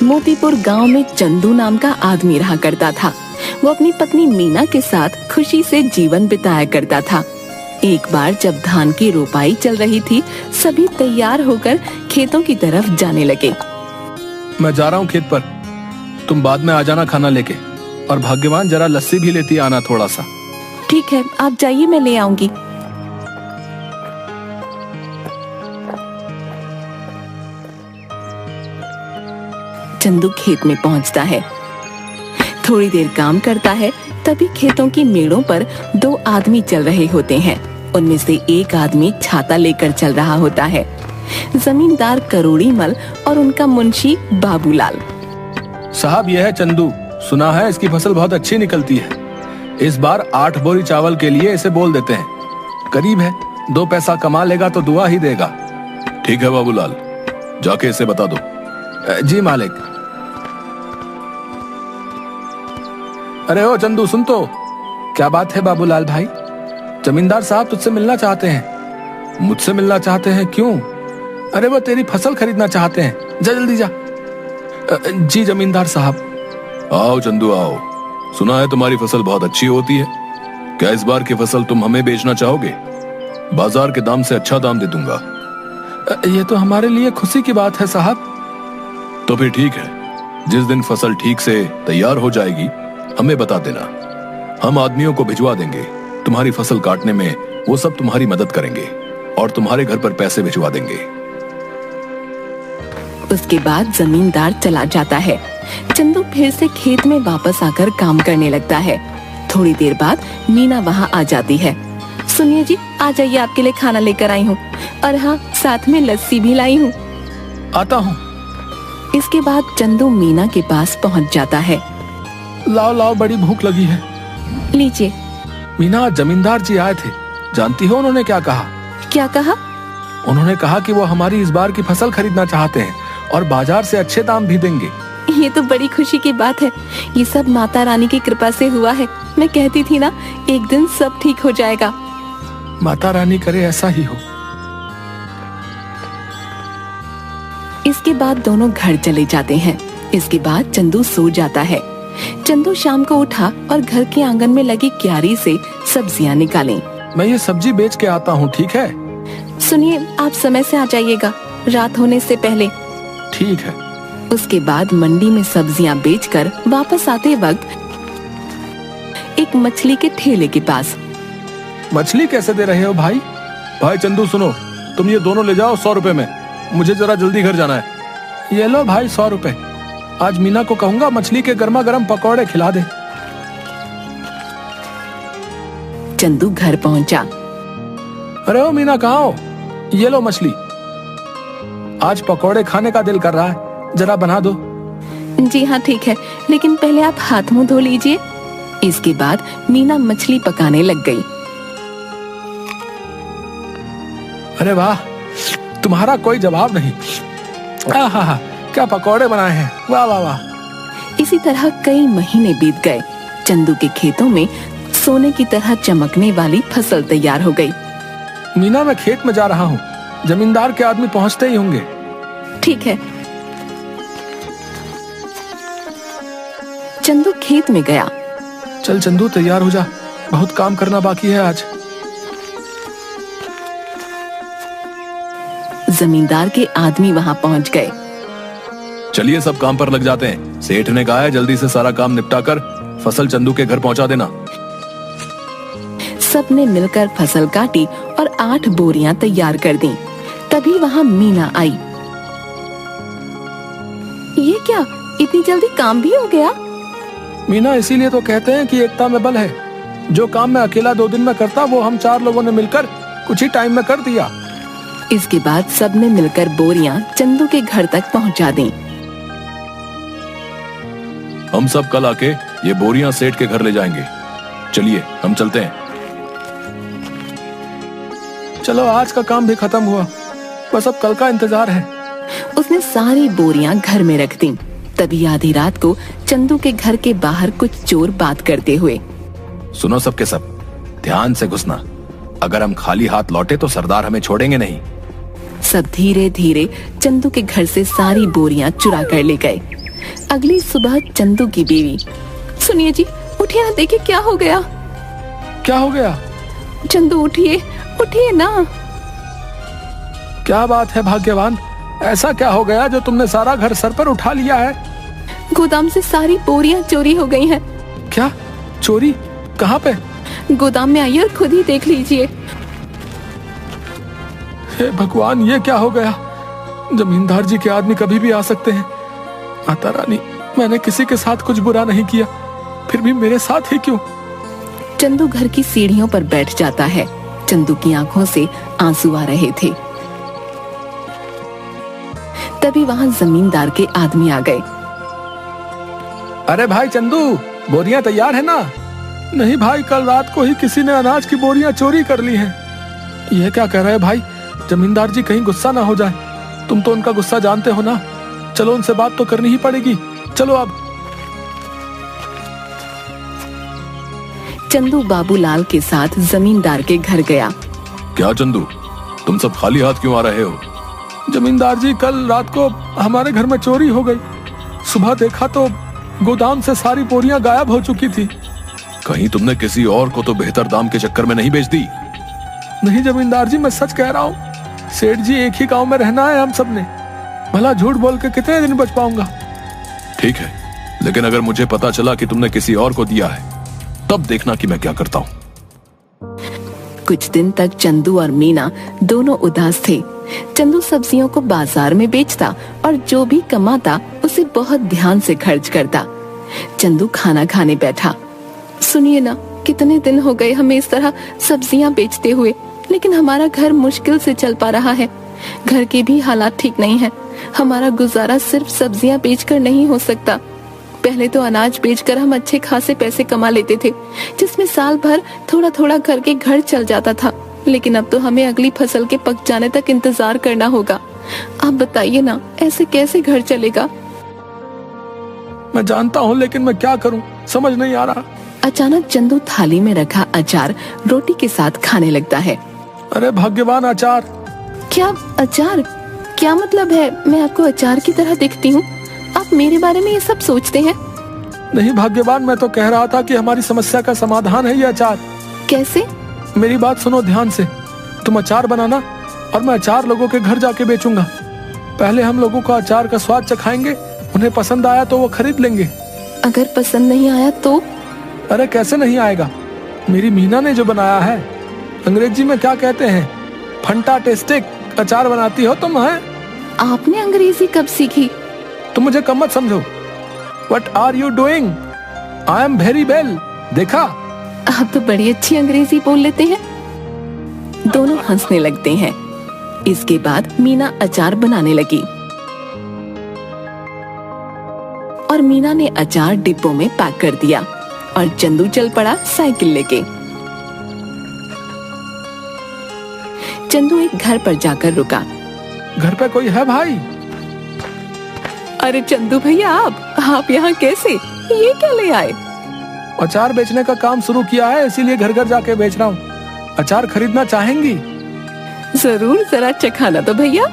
मोतीपुर गांव में चंदू नाम का आदमी रहा करता था। वो अपनी पत्नी मीना के साथ खुशी से जीवन बिताया करता था। एक बार जब धान की रोपाई चल रही थी, सभी तैयार होकर खेतों की तरफ जाने लगे। मैं जा रहा हूँ खेत पर, तुम बाद में आ जाना खाना लेके, और भाग्यवान जरा लस्सी भी लेती आना थोड़ा सा। ठीक है, आप जाइए, मैं ले आऊंगी। चंदू खेत में पहुंचता है। थोड़ी देर काम करता है, तभी खेतों की मेड़ों पर दो आदमी चल रहे होते हैं। उनमें से एक आदमी छाता लेकर चल रहा होता है। जमींदार करोड़ीमल और उनका मुंशी बाबूलाल। साहब, यह है चंदू, सुना है इसकी फसल बहुत अच्छी निकलती है। इस बार 8 बोरी चावल के लिए इसे बोल देते हैं। करीब है, 2 पैसा कमा लेगा तो दुआ ही देगा। ठीक है बाबूलाल, जाके इसे बता दो। जी मालिक। अरे ओ चंदू, सुन तो। क्या बात है बाबूलाल भाई? जमींदार साहब तुझसे मिलना चाहते हैं। मुझसे मिलना चाहते हैं? क्यों? अरे वो तेरी फसल खरीदना चाहते हैं, जा जल्दी जा। जी जमींदार साहब। आओ चंदू आओ, सुना है तुम्हारी फसल बहुत अच्छी होती है। क्या इस बार की फसल तुम हमें बेचना चाहोगे? बाजार के दाम से अच्छा दाम दे दूंगा। ये तो हमारे लिए खुशी की बात है साहब। तो फिर ठीक है, जिस दिन फसल ठीक से तैयार हो जाएगी हमें बता देना। हम आदमियों को भिजवा देंगे, तुम्हारी फसल काटने में वो सब तुम्हारी मदद करेंगे और तुम्हारे घर पर पैसे भिजवा देंगे। उसके बाद जमींदार चला जाता है। चंदू फिर से खेत में वापस आकर काम करने लगता है। थोड़ी देर बाद मीना वहाँ आ जाती है। सुनिए जी, आ जाइए, आपके लिए खाना लेकर आई हूँ, और हाँ, साथ में लस्सी भी लाई हूँ। आता हूँ। इसके बाद चंदू मीना के पास पहुँच जाता है। लाओ लाओ, बड़ी भूख लगी है। लीजिए। मीना, जमींदार जी आए थे, जानती हो उन्होंने क्या कहा? क्या कहा? उन्होंने कहा कि वो हमारी इस बार की फसल खरीदना चाहते हैं और बाजार से अच्छे दाम भी देंगे। ये तो बड़ी खुशी की बात है। ये सब माता रानी की कृपा से हुआ है। मैं कहती थी ना, एक दिन सब ठीक हो जाएगा। माता रानी करे ऐसा ही हो। इसके बाद दोनों घर चले जाते हैं। इसके बाद चंदू सो जाता है। चंदू शाम को उठा और घर के आंगन में लगी क्यारी से सब्जियां निकाली। मैं ये सब्जी बेच के आता हूँ, ठीक है? सुनिए, आप समय से आ जाइएगा, रात होने से पहले। ठीक है। उसके बाद मंडी में सब्जियां बेचकर वापस आते वक्त एक मछली के ठेले के पास। मछली कैसे दे रहे हो भाई? भाई चंदू सुनो, तुम ये दोनों ले जाओ 100 रुपए में, मुझे जरा जल्दी घर जाना है। ये लो भाई 100 रुपए। आज मीना को कहूंगा मछली के गर्मा गर्म पकौड़े खिला दे। चंदू घर पहुंचा। अरे ओ मीना, कहाँ हो? ये लो मछली। आज पकौड़े खाने का दिल कर रहा है, जरा बना दो। जी हाँ ठीक है, लेकिन पहले आप हाथ मुंह धो लीजिए। इसके बाद मीना मछली पकाने लग गई। अरे वाह, तुम्हारा कोई जवाब नहीं। आहा, क्या पकौड़े बनाए हैं, वाह वाह वाह। इसी तरह कई महीने बीत गए। चंदू के खेतों में सोने की तरह चमकने वाली फसल तैयार हो गई। मीना, मैं खेत में जा रहा हूँ, जमींदार के आदमी पहुँचते ही होंगे। ठीक है। चंदू खेत में गया। चल चंदू, तैयार हो जा, बहुत काम करना बाकी है आज। जमींदार के आदमी वहाँ पहुँच गए। चलिए सब काम पर लग जाते हैं। सेठ ने कहा है जल्दी से सारा काम निपटा कर फसल चंदू के घर पहुंचा देना। सबने मिलकर फसल काटी और 8 बोरियां तैयार कर दी। तभी वहाँ मीना आई। ये क्या, इतनी जल्दी काम भी हो गया? मीना, इसीलिए तो कहते हैं कि एकता में बल है। जो काम मैं अकेला 2 दिन में करता, वो हम 4 लोगों ने मिलकर कुछ ही टाइम में कर दिया। इसके बाद सबने मिलकर बोरियां चंदू के घर तक पहुंचा दी। हम सब कल आके ये बोरियां सेठ के घर ले जाएंगे। चलिए हम चलते हैं। चलो, आज का काम भी खत्म हुआ, बस अब कल का इंतजार है। उसने सारी बोरियां घर में रख दी। तभी आधी रात को चंदू के घर के बाहर कुछ चोर बात करते हुए। सुनो सबके सब, ध्यान से घुसना। अगर हम खाली हाथ लौटे तो सरदार हमें छोड़ेंगे नहीं। सब धीरे धीरे चंदू के घर से सारी बोरियां चुरा कर ले गए। अगली सुबह चंदू की बीवी, सुनिए जी, उठिए ना, देखिए क्या हो गया। क्या हो गया? चंदू उठिए, उठिए ना। क्या बात है भाग्यवान, ऐसा क्या हो गया जो तुमने सारा घर सर पर उठा लिया है? गोदाम से सारी बोरियां चोरी हो गई हैं। क्या चोरी? कहाँ पे? गोदाम में आइए और खुद ही देख लीजिए। हे भगवान, ये क्या हो गया? जमींदार जी के आदमी कभी भी आ सकते हैं। माता रानी, मैंने किसी के साथ कुछ बुरा नहीं किया, फिर भी मेरे साथ ही क्यों? चंदू घर की सीढ़ियों पर बैठ जाता है। चंदू की आंखों से आंसू आ रहे थे। तभी वहां जमींदार के आदमी आ गए। अरे भाई चंदू, बोरियां तैयार है ना? नहीं भाई, कल रात को ही किसी ने अनाज की बोरियां चोरी कर ली हैं। यह क्या कह रहे हैं भाई? जमींदार जी कहीं गुस्सा ना हो जाए। तुम तो उनका गुस्सा जानते हो ना। चलो उनसे बात तो करनी ही पड़ेगी। चलो अब। चंदू बाबूलाल के साथ जमींदार के घर गया। क्या चंदू, तुम सब खाली हाथ क्यों आ रहे हो? जमींदार जी, कल रात को हमारे घर में चोरी हो गई। सुबह देखा तो गोदाम से सारी बोरियां गायब हो चुकी थी। कहीं तुमने किसी और को तो बेहतर दाम के चक्कर में नहीं बेच दी? नहीं जमींदार जी, मैं सच कह रहा हूँ। सेठ जी, एक ही गांव में रहना है हम सब ने। भला झूठ बोल के कितने दिन बच पाऊंगा? ठीक है, लेकिन अगर मुझे पता चला कि तुमने किसी और को दिया है, तब देखना कि मैं क्या करता हूँ। कुछ दिन तक चंदू और मीना दोनों उदास थे। चंदू सब्जियों को बाजार में बेचता और जो भी कमाता उसे बहुत ध्यान से खर्च करता। चंदू खाना खाने बैठा। सुनिए ना, कितने दिन हो गए हमें इस तरह सब्जियां बेचते हुए, लेकिन हमारा घर मुश्किल से चल पा रहा है। घर के भी हालात ठीक नहीं है। हमारा गुजारा सिर्फ सब्जियां बेचकर नहीं हो सकता। पहले तो अनाज बेचकर हम अच्छे खासे पैसे कमा लेते थे, जिसमें साल भर थोड़ा थोड़ा करके घर चल जाता था। लेकिन अब तो हमें अगली फसल के पक जाने तक इंतजार करना होगा। आप बताइए ना, ऐसे कैसे घर चलेगा? मैं जानता हूँ, लेकिन मैं क्या करूँ, समझ नहीं आ रहा। अचानक चंदू थाली में रखा अचार रोटी के साथ खाने लगता है। अरे भाग्यवान, अचार! क्या अचार? क्या मतलब है? मैं आपको अचार की तरह दिखती हूँ? आप मेरे बारे में ये सब सोचते हैं? नहीं भाग्यवान, मैं तो कह रहा था कि हमारी समस्या का समाधान है ये अचार। कैसे? मेरी बात सुनो ध्यान से। तुम अचार बनाना और मैं अचार लोगों के घर जाके बेचूंगा। पहले हम लोगों को अचार का स्वाद चखाएंगे, उन्हें पसंद आया तो वो खरीद लेंगे। अगर पसंद नहीं आया तो? अरे कैसे नहीं आएगा? मेरी मीना ने जो बनाया है, अंग्रेजी में क्या कहते हैं, फंटास्टिक अचार बनाती हो तुम। है आपने अंग्रेजी कब सीखी? तुम मुझे कम मत समझो। What are you doing? I am very well। देखा? आप तो बड़ी अच्छी अंग्रेजी बोल लेते हैं। दोनों हंसने लगते हैं। इसके बाद मीना अचार बनाने लगी और मीना ने अचार डिब्बों में पैक कर दिया और चंदू चल पड़ा साइकिल लेके। चंदू एक घर पर जाकर रुका। घर पे कोई है भाई? अरे चंदू भैया, आप यहाँ कैसे? ये क्या ले आए? अचार बेचने का काम शुरू किया है, इसीलिए घर घर जाके बेच रहा हूँ। अचार खरीदना चाहेंगी? जरूर, जरा चखाना तो भैया।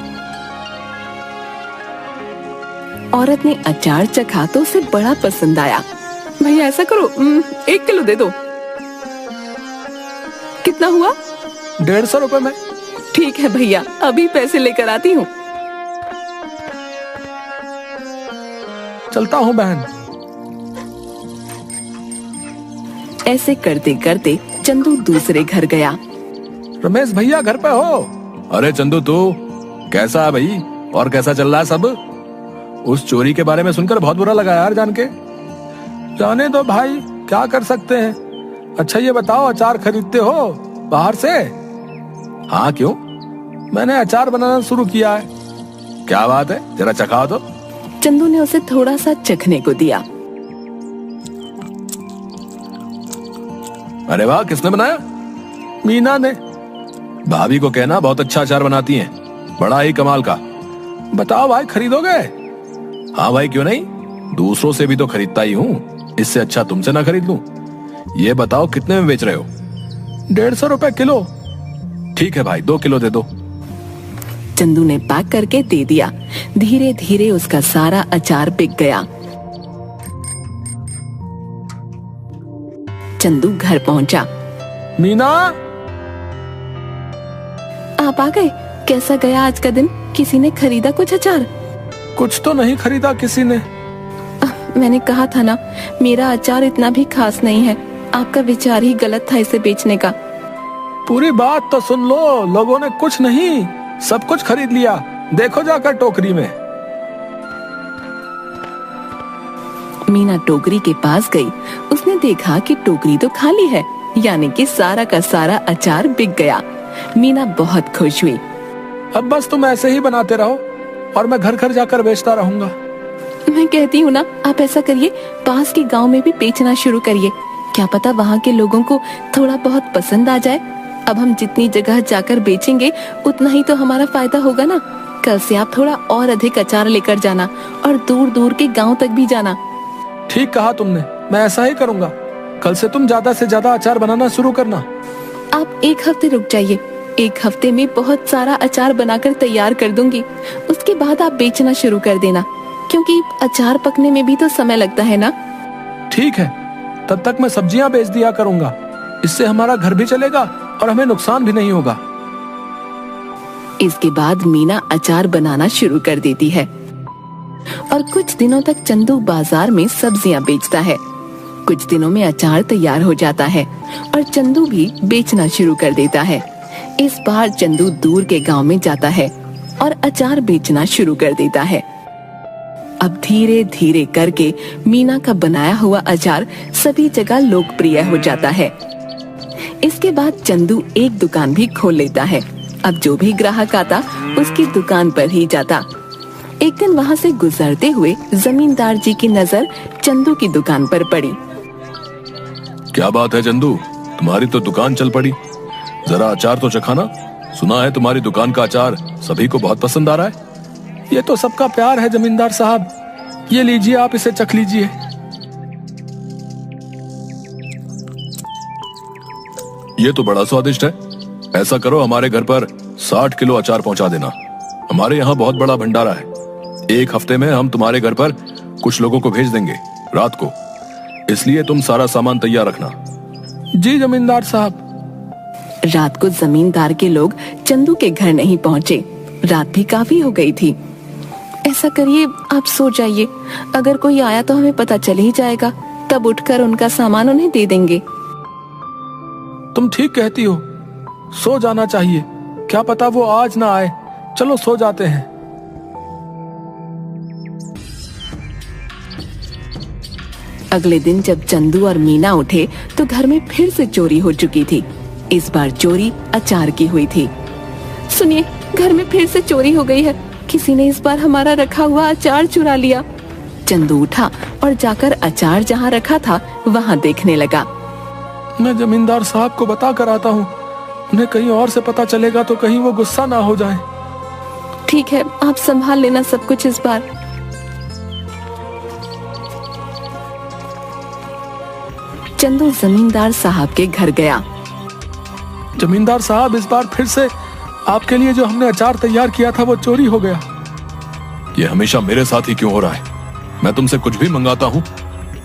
औरत ने अचार चखा तो उसे बड़ा पसंद आया। भैया ऐसा करो, 1 किलो दे दो। कितना हुआ? 150 रुपए में। ठीक है भैया, अभी पैसे लेकर आती हूँ। चलता हूँ बहन। ऐसे करते करते चंदू दूसरे घर गया। रमेश भैया घर पे हो? अरे चंदू, तू कैसा है भाई? और कैसा चल रहा है सब? उस चोरी के बारे में सुनकर बहुत बुरा लगा यार जान के। जाने दो भाई, क्या कर सकते हैं। अच्छा ये बताओ, अचार खरीदते हो बाहर से? हाँ, क्यों? मैंने अचार बनाना शुरू किया है। क्या बात है, जरा चखाओ तो। चंदू ने उसे थोड़ा सा चखने को दिया। अरे वाह, किसने बनाया? मीना ने। भाभी को कहना बहुत अच्छा अचार बनाती हैं, बड़ा ही कमाल का। बताओ भाई, खरीदोगे? हाँ भाई, क्यों नहीं, दूसरों से भी तो खरीदता ही हूँ, इससे अच्छा तुमसे ना खरीद लूं। ये बताओ कितने में बेच रहे हो? 150 रुपए किलो। ठीक है भाई, 2 किलो दे दो। चंदू ने पैक करके दे दिया। धीरे धीरे उसका सारा अचार बिक गया। चंदू घर पहुंचा। मीना, आप आ गए? कैसा गया आज का दिन? किसी ने खरीदा कुछ अचार? कुछ तो नहीं खरीदा किसी ने। मैंने कहा था ना, मेरा अचार इतना भी खास नहीं है। आपका विचार ही गलत था इसे बेचने का। पूरी बात तो सुन लो। लोगों ने कुछ नहीं, सब कुछ खरीद लिया। देखो जाकर टोकरी में। मीना टोकरी के पास गई। उसने देखा कि टोकरी तो खाली है, यानी कि सारा का सारा अचार बिक गया। मीना बहुत खुश हुई। अब बस तुम ऐसे ही बनाते रहो और मैं घर घर जाकर बेचता रहूंगा। मैं कहती हूँ ना, आप ऐसा करिए, पास के गांव में भी बेचना शुरू करिए। क्या पता वहाँ के लोगों को थोड़ा बहुत पसंद आ जाए। अब हम जितनी जगह जाकर बेचेंगे उतना ही तो हमारा फायदा होगा ना। कल से आप थोड़ा और अधिक अचार लेकर जाना और दूर दूर के गांव तक भी जाना। ठीक कहा तुमने, मैं ऐसा ही करूंगा। कल से तुम ज्यादा से ज्यादा अचार बनाना शुरू करना। आप 1 हफ्ते रुक जाइए। 1 हफ्ते में बहुत सारा अचार बनाकर तैयार कर दूंगी। उसके बाद आप बेचना शुरू कर देना, क्योंकि अचार पकने में भी तो समय लगता है ना। ठीक है, तब तक मैं सब्जियां बेच दिया करूंगा। इससे हमारा घर भी चलेगा और हमें नुकसान भी नहीं होगा। इसके बाद मीना अचार बनाना शुरू कर देती है और कुछ दिनों तक चंदू बाजार में सब्जियां बेचता है। कुछ दिनों में अचार तैयार हो जाता है और चंदू भी बेचना शुरू कर देता है। इस बार चंदू दूर के गांव में जाता है और अचार बेचना शुरू कर देता है। अब धीरे धीरे करके मीना का बनाया हुआ अचार सभी जगह लोकप्रिय हो जाता है। इसके बाद चंदू एक दुकान भी खोल लेता है। अब जो भी ग्राहक आता उसकी दुकान पर ही जाता। एक दिन वहाँ से गुजरते हुए जमींदार जी की नजर चंदू की दुकान पर पड़ी। क्या बात है चंदू, तुम्हारी तो दुकान चल पड़ी। जरा अचार तो चखाना। सुना है तुम्हारी दुकान का अचार सभी को बहुत पसंद आ रहा है। ये तो सबका प्यार है जमींदार साहब। ये लीजिए, आप इसे चख लीजिए। ये तो बड़ा स्वादिष्ट है। ऐसा करो, हमारे घर पर 60 किलो अचार पहुंचा देना। हमारे यहाँ बहुत बड़ा भंडारा है। 1 हफ्ते में हम तुम्हारे घर पर कुछ लोगों को भेज देंगे रात को, इसलिए तुम सारा सामान तैयार रखना। जी जमींदार साहब। रात को जमींदार के लोग चंदू के घर नहीं पहुँचे। रात भी काफी हो गई थी। ऐसा करिए, आप सो जाइए। अगर कोई आया तो हमें पता चल ही जाएगा, तब उठकर उनका सामान उन्हें दे देंगे। तुम ठीक कहती हो, सो जाना चाहिए। क्या पता वो आज ना आए। चलो सो जाते हैं। अगले दिन जब चंदू और मीना उठे तो घर में फिर से चोरी हो चुकी थी। इस बार चोरी अचार की हुई थी। सुनिए, घर में फिर से चोरी हो गई है। किसी ने इस बार हमारा रखा हुआ अचार चुरा लिया। चंदू उठा और जाकर अचार जहाँ रखा था वहाँ देखने लगा। मैं जमींदार साहब को बता कर आता हूँ। उन्हें कहीं और से पता चलेगा तो कहीं वो गुस्सा ना हो जाए। ठीक है, आप संभाल लेना सब कुछ इस बार। चंदू जमींदार साहब के घर गया। जमींदार साहब, इस बार फिर से आपके लिए जो हमने अचार तैयार किया था वो चोरी हो गया। ये हमेशा मेरे साथ ही क्यों हो रहा है? मैं तुमसे कुछ भी मंगाता हूँ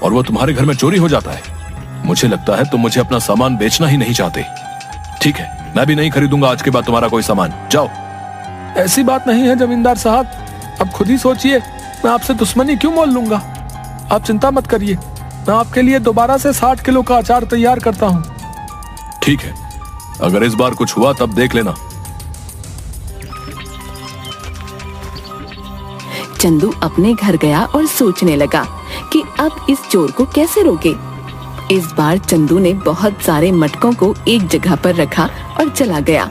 और वो तुम्हारे घर में चोरी हो जाता है। मुझे लगता है तुम मुझे अपना सामान बेचना ही नहीं चाहते। ठीक है, मैं भी नहीं खरीदूंगा आज के बाद तुम्हारा कोई सामान। जाओ। ऐसी बात नहीं है जमींदार साहब, अब खुद ही सोचिए, मैं आपसे दुश्मनी क्यों मोल लूंगा। आप चिंता मत करिए, मैं आपके लिए दोबारा से 60 किलो का अचार तैयार करता हूँ। ठीक है, अगर इस बार कुछ हुआ तब देख लेना। चंदू अपने घर गया और सोचने लगा कि अब इस चोर को कैसे रोके। इस बार चंदू ने बहुत सारे मटकों को एक जगह पर रखा और चला गया।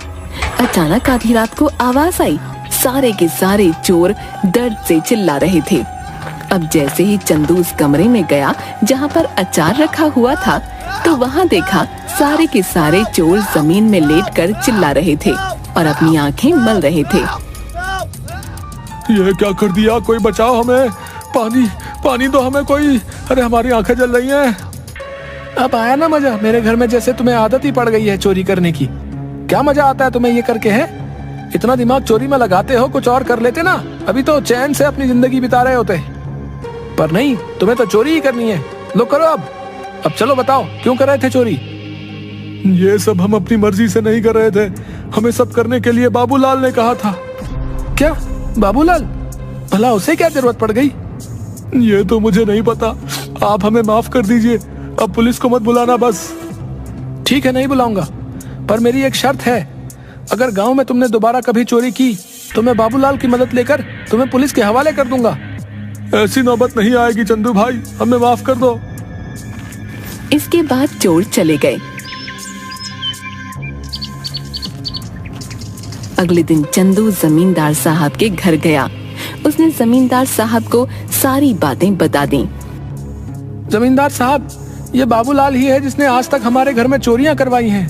अचानक आधी रात को आवाज आई। सारे के सारे चोर दर्द से चिल्ला रहे थे। अब जैसे ही चंदू उस कमरे में गया जहाँ पर अचार रखा हुआ था, तो वहाँ देखा सारे के सारे चोर जमीन में लेटकर चिल्ला रहे थे और अपनी आंखें मल रहे थे। ये क्या कर दिया? कोई बचाओ हमें। पानी पानी दो हमें कोई। अरे हमारी आंखें जल रही हैं। अब आया ना मजा? मेरे घर में जैसे तुम्हें आदत ही पड़ गई है चोरी करने की। क्या मजा आता है तुम्हें ये करके? है इतना दिमाग चोरी में लगाते हो, कुछ और कर लेते ना, अभी तो चैन से अपनी जिंदगी बिता रहे होते। पर नहीं, तुम्हें तो चोरी ही करनी है। लो करो अब चलो बताओ क्यों कर रहे थे चोरी? ये सब हम अपनी मर्जी से नहीं कर रहे थे, हमें सब करने के लिए बाबूलाल ने कहा था। क्या बाबूलाल? भला उसे क्या जरूरत पड़ गई? ये तो मुझे नहीं पता, आप हमें माफ कर दीजिए, अब पुलिस को मत बुलाना बस। ठीक है, नहीं बुलाऊंगा, पर मेरी एक शर्त है। अगर गांव में तुमने दोबारा कभी चोरी की तो मैं बाबूलाल की मदद लेकर तुम्हें पुलिस के हवाले कर दूंगा। ऐसी नौबत नहीं आएगी चंदू भाई, हमें माफ कर दो। इसके बाद चोर चले गए। अगले दिन चंदू जमींदार साहब के घर गया। उसने जमींदार साहब को सारी बातें बता दी। जमींदार साहब, ये बाबूलाल ही है जिसने आज तक हमारे घर में चोरियां करवाई हैं।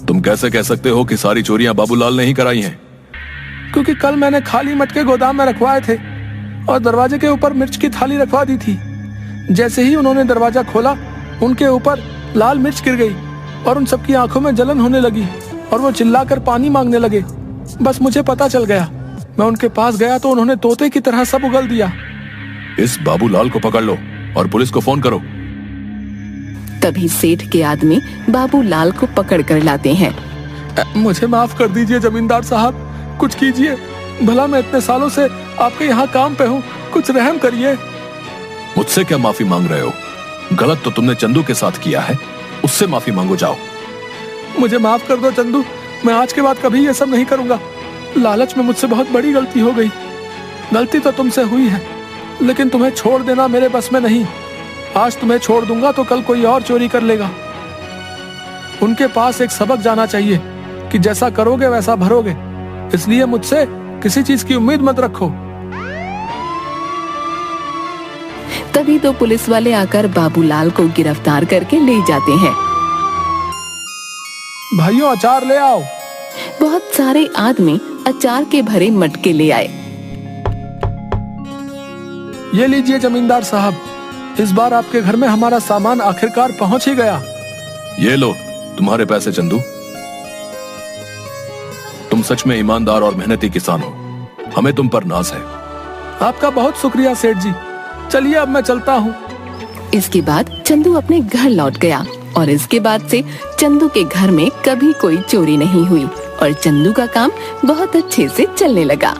तुम कैसे कह सकते हो कि सारी चोरियां बाबूलाल ने ही कराई हैं? क्योंकि कल मैंने खाली मटके गोदाम में रखवाए थे और दरवाजे के ऊपर मिर्च की थाली रखवा दी थी। जैसे ही उन्होंने दरवाजा खोला, उनके ऊपर लाल मिर्च गिर गई और उन सबकी आंखों में जलन होने लगी और वो चिल्लाकर पानी मांगने लगे। बस मुझे पता चल गया। मैं उनके पास गया तो उन्होंने तोते की तरह सब उगल दिया। इस बाबूलाल को पकड़ लो और पुलिस को फोन करो। तभी सेठ के आदमी बाबूलाल को पकड़ कर लाते हैं। मुझे माफ कर दीजिए जमींदार साहब, कुछ कीजिए। भला मैं इतने सालों से आपके यहाँ काम पे हूँ, कुछ रहम करिए। मुझसे क्या माफी मांग रहे हो? गलत तो तुमने चंदू के साथ किया है, उससे माफी मांगो जाओ। मुझे माफ कर दो चंदू, मैं आज के बाद कभी ये सब नहीं करूंगा। लालच में मुझसे बहुत बड़ी गलती हो गई। गलती तो तुमसे हुई है, लेकिन तुम्हें छोड़ देना मेरे बस में नहीं। आज तुम्हें छोड़ दूंगा तो कल कोई और चोरी कर लेगा। उनके पास एक सबक जाना चाहिए कि जैसा करोगे वैसा भरोगे, इसलिए मुझसे किसी चीज की उम्मीद मत रखो। तभी तो पुलिस वाले आकर बाबूलाल को गिरफ्तार करके ले जाते हैं। भाइयों, अचार ले आओ। बहुत सारे आदमी अचार के भरे मटके ले आए। ये लीजिए जमींदार साहब, इस बार आपके घर में हमारा सामान आखिरकार पहुंच ही गया। ये लो तुम्हारे पैसे चंदू। तुम सच में ईमानदार और मेहनती किसान हो, हमें तुम पर नाज है। आपका बहुत शुक्रिया सेठ जी। चलिए अब मैं चलता हूँ। इसके बाद चंदू अपने घर लौट गया और इसके बाद से चंदू के घर में कभी कोई चोरी नहीं हुई और चंदू का काम बहुत अच्छे से चलने लगा।